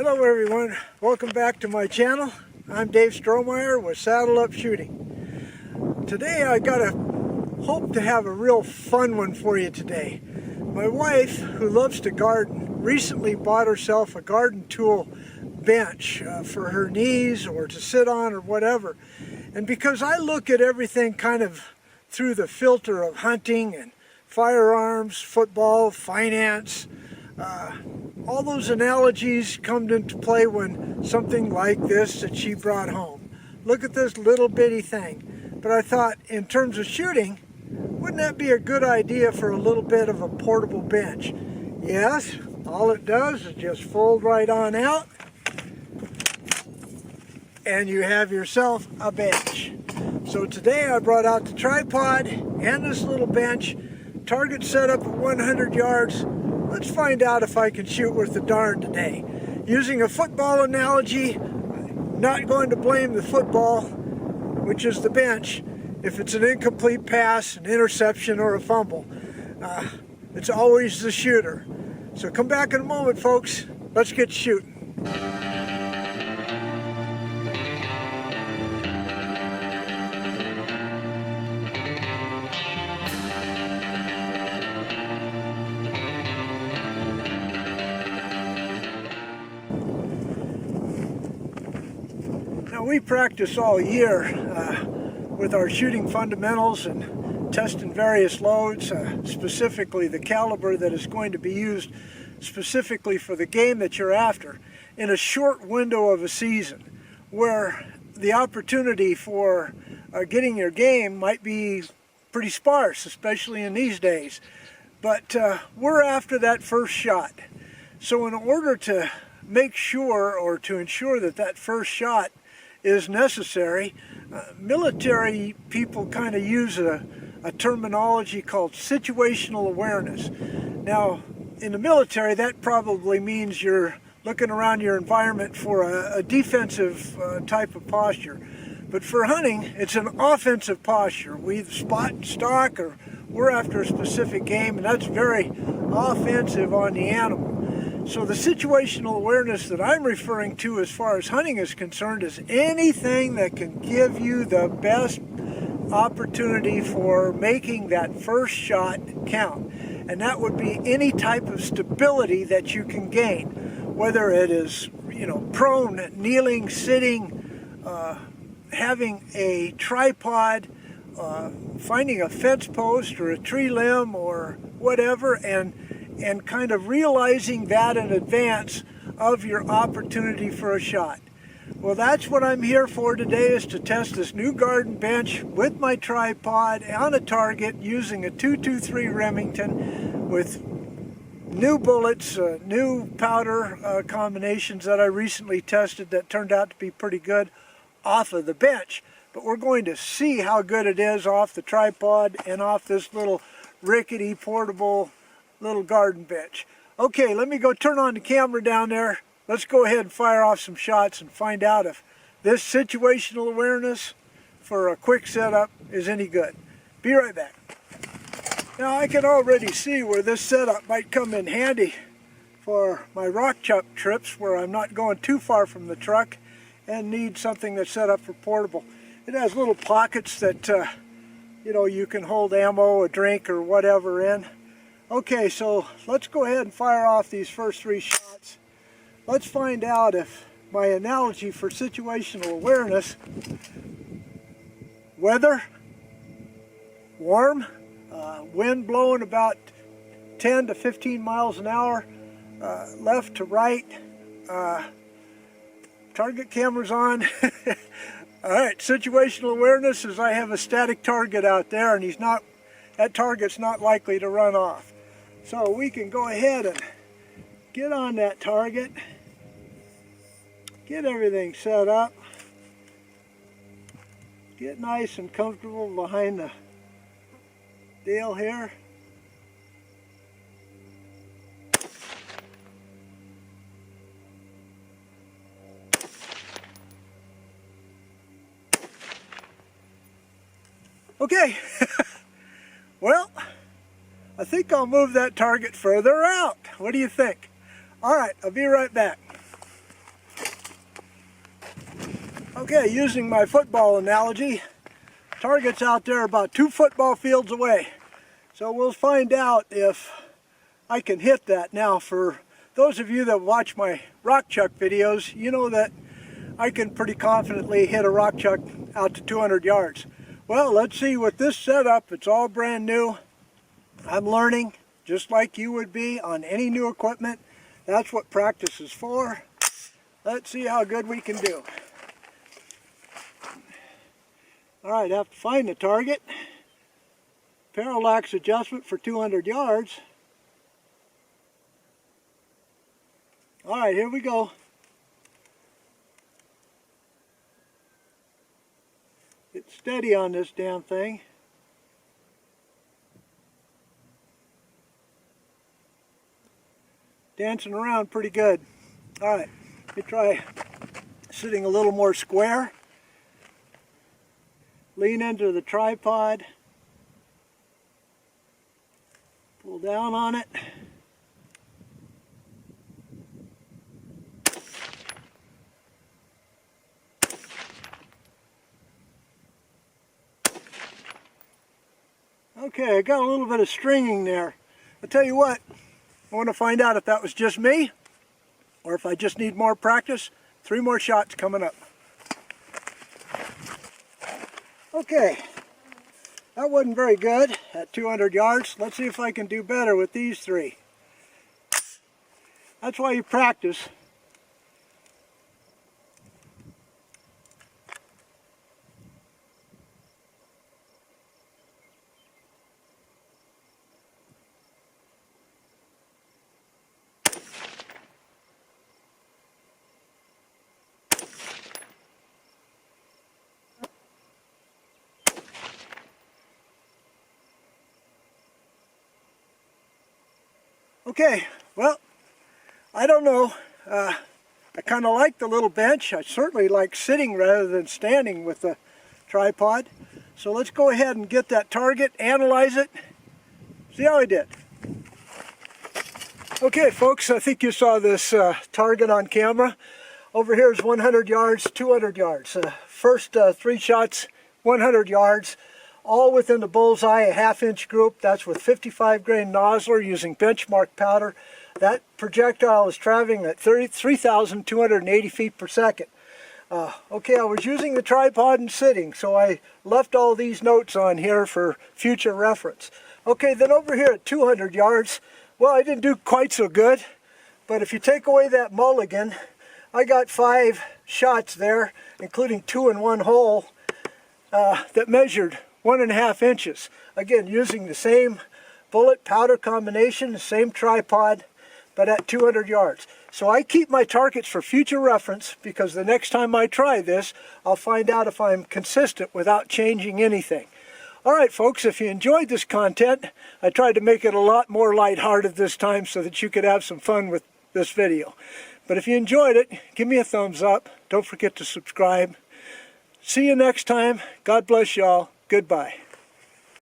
Hello everyone, welcome back to my channel. I'm Dave Strohmeyer with Saddle Up Shooting. Today I hope to have a real fun one for you today. My wife, who loves to garden, recently bought herself a garden tool bench for her knees or to sit on or whatever. And because I look at everything kind of through the filter of hunting and firearms, football, finance, all those analogies come into play when something like this that she brought home. Look at this little bitty thing. But I thought, in terms of shooting, wouldn't that be a good idea for a little bit of a portable bench? Yes, all it does is just fold right on out, and you have yourself a bench. So today I brought out the tripod and this little bench, target set up at 100 yards. Let's find out if I can shoot worth a darn today. Using a football analogy, I'm not going to blame the football, which is the bench, if it's an incomplete pass, an interception, or a fumble. It's always the shooter. So come back in a moment, folks. Let's get shooting. We practice all year with our shooting fundamentals and testing various loads, specifically the caliber that is going to be used specifically for the game that you're after, in a short window of a season where the opportunity for getting your game might be pretty sparse, especially in these days. But we're after that first shot. So in order to make sure or to ensure that that first shot is necessary, military people kind of use a terminology called situational awareness. Now, in the military, that probably means you're looking around your environment for a defensive type of posture. But for hunting, it's an offensive posture. We spot and stalk, or we're after a specific game, and that's very offensive on the animal. So the situational awareness that I'm referring to as far as hunting is concerned is anything that can give you the best opportunity for making that first shot count. And that would be any type of stability that you can gain, whether it is, prone, kneeling, sitting, having a tripod, finding a fence post or a tree limb or whatever, and kind of realizing that in advance of your opportunity for a shot. Well, that's what I'm here for today, is to test this new garden bench with my tripod on a target using a 223 Remington with new bullets, new powder combinations that I recently tested that turned out to be pretty good off of the bench. But we're going to see how good it is off the tripod and off this little rickety portable little garden bench. Okay, let me go turn on the camera down there. Let's go ahead and fire off some shots and find out if this situational awareness for a quick setup is any good. Be right back. Now I can already see where this setup might come in handy for my rock chuck trips where I'm not going too far from the truck and need something that's set up for portable. It has little pockets that you can hold ammo, a drink, or whatever in. Okay, so let's go ahead and fire off these first three shots. Let's find out if my analogy for situational awareness, weather, warm, wind blowing about 10 to 15 miles an hour, left to right, target cameras on. All right, situational awareness is I have a static target out there, and that target's not likely to run off. So we can go ahead and get on that target, get everything set up, get nice and comfortable behind the deal here. Okay, well, I think I'll move that target further out. What do you think? All right, I'll be right back. Okay, using my football analogy, target's out there about 2 football fields away. So we'll find out if I can hit that. Now, for those of you that watch my rock chuck videos, you know that I can pretty confidently hit a rock chuck out to 200 yards. Well, let's see with this setup. It's all brand new. I'm learning, just like you would be on any new equipment. That's what practice is for. Let's see how good we can do. All right, I have to find the target. Parallax adjustment for 200 yards. All right, here we go. Get steady on this damn thing. Dancing around pretty good. All right, let me try sitting a little more square. Lean into the tripod. Pull down on it. Okay, I got a little bit of stringing there. I'll tell you what, I want to find out if that was just me or if I just need more practice. 3 more shots coming up. Okay, that wasn't very good at 200 yards. Let's see if I can do better with these 3. That's why you practice. Okay, well, I don't know. I kind of like the little bench. I certainly like sitting rather than standing with the tripod. So let's go ahead and get that target, analyze it, see how I did. Okay, folks, I think you saw this target on camera. Over here is 100 yards, 200 yards. First 3 shots, 100 yards. All within the bullseye, a 1/2-inch group. That's with 55 grain nozzler using benchmark powder. That projectile is traveling at 3,280 feet per second. Okay, I was using the tripod and sitting, so I left all these notes on here for future reference. Okay, then over here at 200 yards, well, I didn't do quite so good, but if you take away that mulligan, I got 5 shots there, including 2 in one hole, that measured 1.5 inches. Again, using the same bullet powder combination, the same tripod, but at 200 yards. So I keep my targets for future reference because the next time I try this, I'll find out if I'm consistent without changing anything. All right, folks, if you enjoyed this content, I tried to make it a lot more lighthearted this time so that you could have some fun with this video. But if you enjoyed it, give me a thumbs up. Don't forget to subscribe. See you next time. God bless y'all. Goodbye.